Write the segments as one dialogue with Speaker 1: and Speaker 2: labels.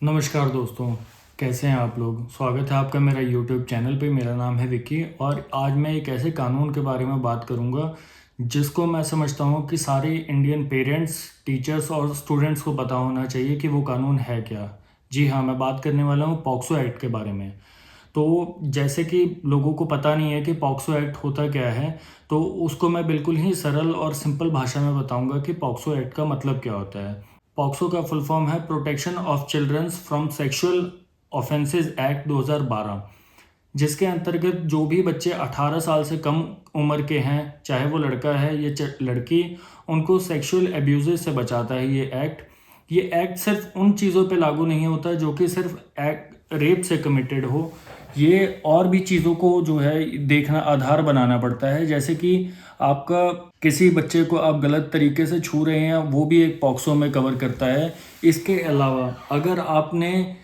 Speaker 1: नमस्कार दोस्तों, कैसे हैं आप लोग। स्वागत है आपका मेरा यूट्यूब चैनल पे। मेरा नाम है विक्की और आज मैं एक ऐसे कानून के बारे में बात करूंगा जिसको मैं समझता हूं कि सारे इंडियन पेरेंट्स, टीचर्स और स्टूडेंट्स को पता होना चाहिए कि वो कानून है क्या। जी हाँ, मैं बात करने वाला हूँ पॉक्सो एक्ट के बारे में। तो जैसे कि लोगों को पता नहीं है कि पॉक्सो एक्ट होता क्या है, तो उसको मैं बिल्कुल ही सरल और सिंपल भाषा में बताऊंगा कि पॉक्सो एक्ट का मतलब क्या होता है। पॉक्सो का फुल फॉर्म है protection of childrens from sexual offences act 2012, जिसके अंतर्गत जो भी बच्चे 18 साल से कम उम्र के हैं, चाहे वो लड़का है या लड़की, उनको सेक्सुअल एब्यूजेस से बचाता है ये एक्ट सिर्फ उन चीज़ों पे लागू नहीं होता जो कि सिर्फ एक्ट रेप से कमिटेड हो। ये और भी चीज़ों को जो है देखना, आधार बनाना पड़ता है। जैसे कि आपका किसी बच्चे को आप गलत तरीके से छू रहे हैं, वो भी एक पॉक्सो में कवर करता है। इसके अलावा अगर आपने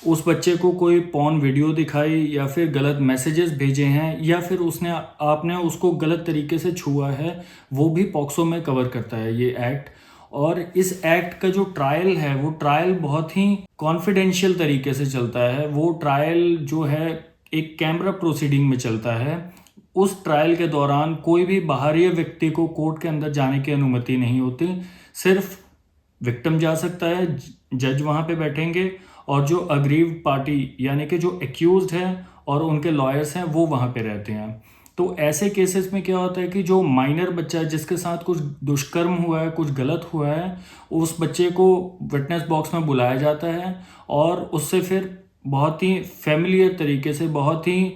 Speaker 1: उस बच्चे को कोई पॉर्न वीडियो दिखाई या फिर गलत मैसेजेस भेजे हैं या फिर उसने आपने उसको गलत तरीके से छुआ है, वो भी पॉक्सो में कवर करता है ये एक्ट। और इस एक्ट का जो ट्रायल है, वो ट्रायल बहुत ही कॉन्फिडेंशियल तरीके से चलता है। वो ट्रायल जो है एक कैमरा प्रोसीडिंग में चलता है। उस ट्रायल के दौरान कोई भी बाहरी व्यक्ति को कोर्ट के अंदर जाने की अनुमति नहीं होती। सिर्फ विक्टिम जा सकता है, जज वहाँ पे बैठेंगे और जो अग्रीव्ड पार्टी यानी कि जो एक्यूज्ड है और उनके लॉयर्स हैं वो वहाँ पे रहते हैं। तो ऐसे केसेस में क्या होता है कि जो माइनर बच्चा है जिसके साथ कुछ दुष्कर्म हुआ है, कुछ गलत हुआ है, उस बच्चे को विटनेस बॉक्स में बुलाया जाता है और उससे फिर बहुत ही फैमिलियर तरीके से, बहुत ही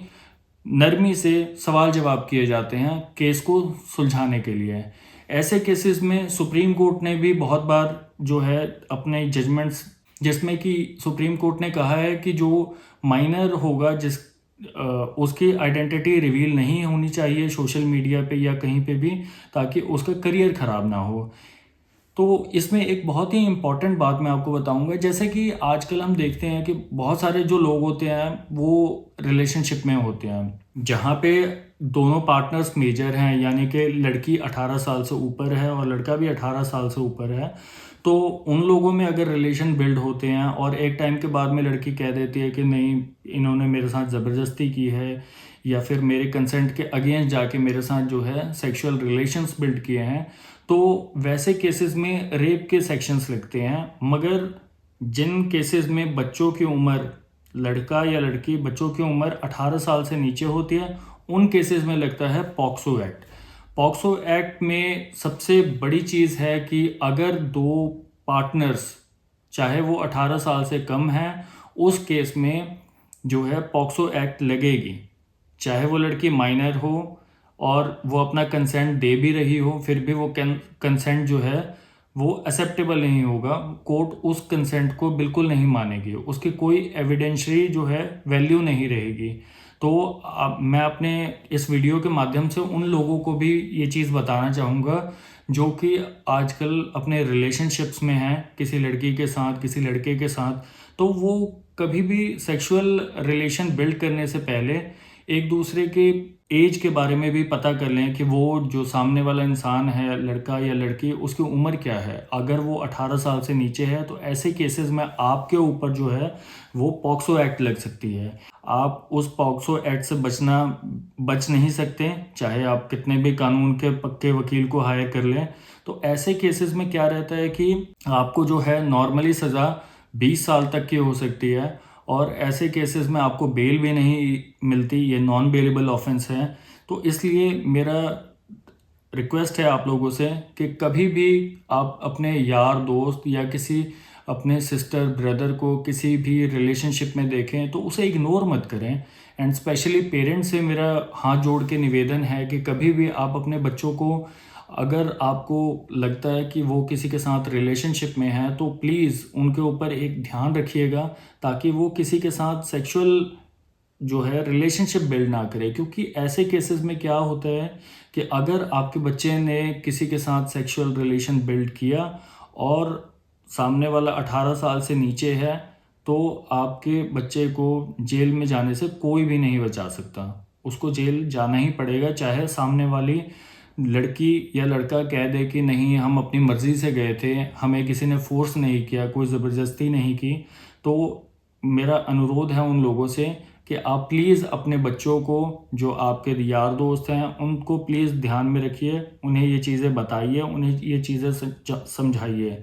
Speaker 1: नरमी से सवाल जवाब किए जाते हैं केस को सुलझाने के लिए। ऐसे केसेस में सुप्रीम कोर्ट ने भी बहुत बार जो है अपने जजमेंट्स, जिसमें कि सुप्रीम कोर्ट ने कहा है कि जो माइनर होगा, उसकी आइडेंटिटी रिवील नहीं होनी चाहिए सोशल मीडिया पे या कहीं पे भी, ताकि उसका करियर ख़राब ना हो। तो इसमें एक बहुत ही इम्पॉर्टेंट बात मैं आपको बताऊंगा। जैसे कि आजकल हम देखते हैं कि बहुत सारे जो लोग होते हैं वो रिलेशनशिप में होते हैं जहाँ पे दोनों पार्टनर्स मेजर हैं, यानी कि लड़की 18 साल से ऊपर है और लड़का भी 18 साल से ऊपर है। तो उन लोगों में अगर रिलेशन बिल्ड होते हैं और एक टाइम के बाद में लड़की कह देती है कि नहीं, इन्होंने मेरे साथ ज़बरदस्ती की है या फिर मेरे कंसेंट के अगेंस्ट जाके मेरे साथ जो है सेक्सुअल रिलेशंस बिल्ड किए हैं, तो वैसे केसेस में रेप के सेक्शंस लगते हैं। मगर जिन केसेस में बच्चों की उम्र, लड़का या लड़की बच्चों की उम्र 18 साल से नीचे होती है, उन केसेस में लगता है पॉक्सो एक्ट। पॉक्सो एक्ट में सबसे बड़ी चीज़ है कि अगर दो पार्टनर्स, चाहे वो 18 साल से कम हैं, उस केस में जो है पॉक्सो एक्ट लगेगी। चाहे वो लड़की माइनर हो और वो अपना कंसेंट दे भी रही हो, फिर भी वो कंसेंट जो है वो एक्सेप्टेबल नहीं होगा। कोर्ट उस कंसेंट को बिल्कुल नहीं मानेगी, उसकी कोई एविडेंशियरी जो है वैल्यू नहीं रहेगी। तो अब मैं अपने इस वीडियो के माध्यम से उन लोगों को भी ये चीज़ बताना चाहूँगा जो कि आजकल अपने रिलेशनशिप्स में हैं किसी लड़की के साथ, किसी लड़के के साथ। तो वो कभी भी सेक्सुअल रिलेशन बिल्ड करने से पहले एक दूसरे के एज के बारे में भी पता कर लें कि वो जो सामने वाला इंसान है, लड़का या लड़की, उसकी उम्र क्या है। अगर वो 18 साल से नीचे है तो ऐसे केसेस में आपके ऊपर जो है वो पॉक्सो एक्ट लग सकती है। आप उस पॉक्सो एक्ट से बच नहीं सकते, चाहे आप कितने भी कानून के पक्के वकील को हायर कर लें। तो ऐसे केसेस में क्या रहता है कि आपको जो है नॉर्मली सज़ा 20 साल तक की हो सकती है और ऐसे केसेस में आपको बेल भी नहीं मिलती। ये नॉन बेलेबल ऑफेंस है। तो इसलिए मेरा रिक्वेस्ट है आप लोगों से कि कभी भी आप अपने यार दोस्त या किसी अपने सिस्टर ब्रदर को किसी भी रिलेशनशिप में देखें तो उसे इग्नोर मत करें। एंड स्पेशली पेरेंट्स से मेरा हाथ जोड़ के निवेदन है कि कभी भी आप अपने बच्चों को, अगर आपको लगता है कि वो किसी के साथ रिलेशनशिप में है, तो प्लीज़ उनके ऊपर एक ध्यान रखिएगा ताकि वो किसी के साथ सेक्सुअल जो है रिलेशनशिप बिल्ड ना करे। क्योंकि ऐसे केसेस में क्या होता है कि अगर आपके बच्चे ने किसी के साथ सेक्सुअल रिलेशन बिल्ड किया और सामने वाला 18 साल से नीचे है, तो आपके बच्चे को जेल में जाने से कोई भी नहीं बचा सकता। उसको जेल जाना ही पड़ेगा, चाहे सामने वाली लड़की या लड़का कह दे कि नहीं, हम अपनी मर्ज़ी से गए थे, हमें किसी ने फोर्स नहीं किया, कोई ज़बरदस्ती नहीं की। तो मेरा अनुरोध है उन लोगों से कि आप प्लीज़ अपने बच्चों को, जो आपके यार दोस्त हैं, उनको प्लीज़ ध्यान में रखिए, उन्हें ये चीज़ें बताइए, उन्हें ये चीज़ें समझाइए।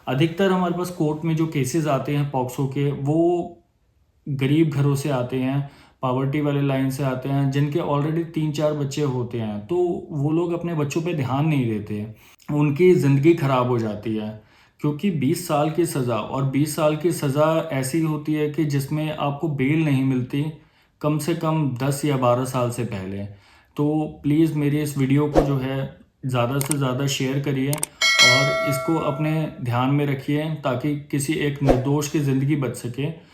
Speaker 1: अधिकतर हमारे पास कोर्ट में जो केसेस आते हैं पॉक्सो के, वो गरीब घरों से आते हैं, पावर्टी वाले लाइन से आते हैं, जिनके ऑलरेडी 3-4 बच्चे होते हैं, तो वो लोग अपने बच्चों पे ध्यान नहीं देते, उनकी ज़िंदगी ख़राब हो जाती है। क्योंकि 20 साल की सज़ा, और 20 साल की सज़ा ऐसी होती है कि जिसमें आपको बेल नहीं मिलती, कम से कम 10 या 12 साल से पहले। तो प्लीज़ मेरी इस वीडियो को जो है ज़्यादा से ज़्यादा शेयर करिए और इसको अपने ध्यान में रखिए, ताकि किसी एक निर्दोष की ज़िंदगी बच सके।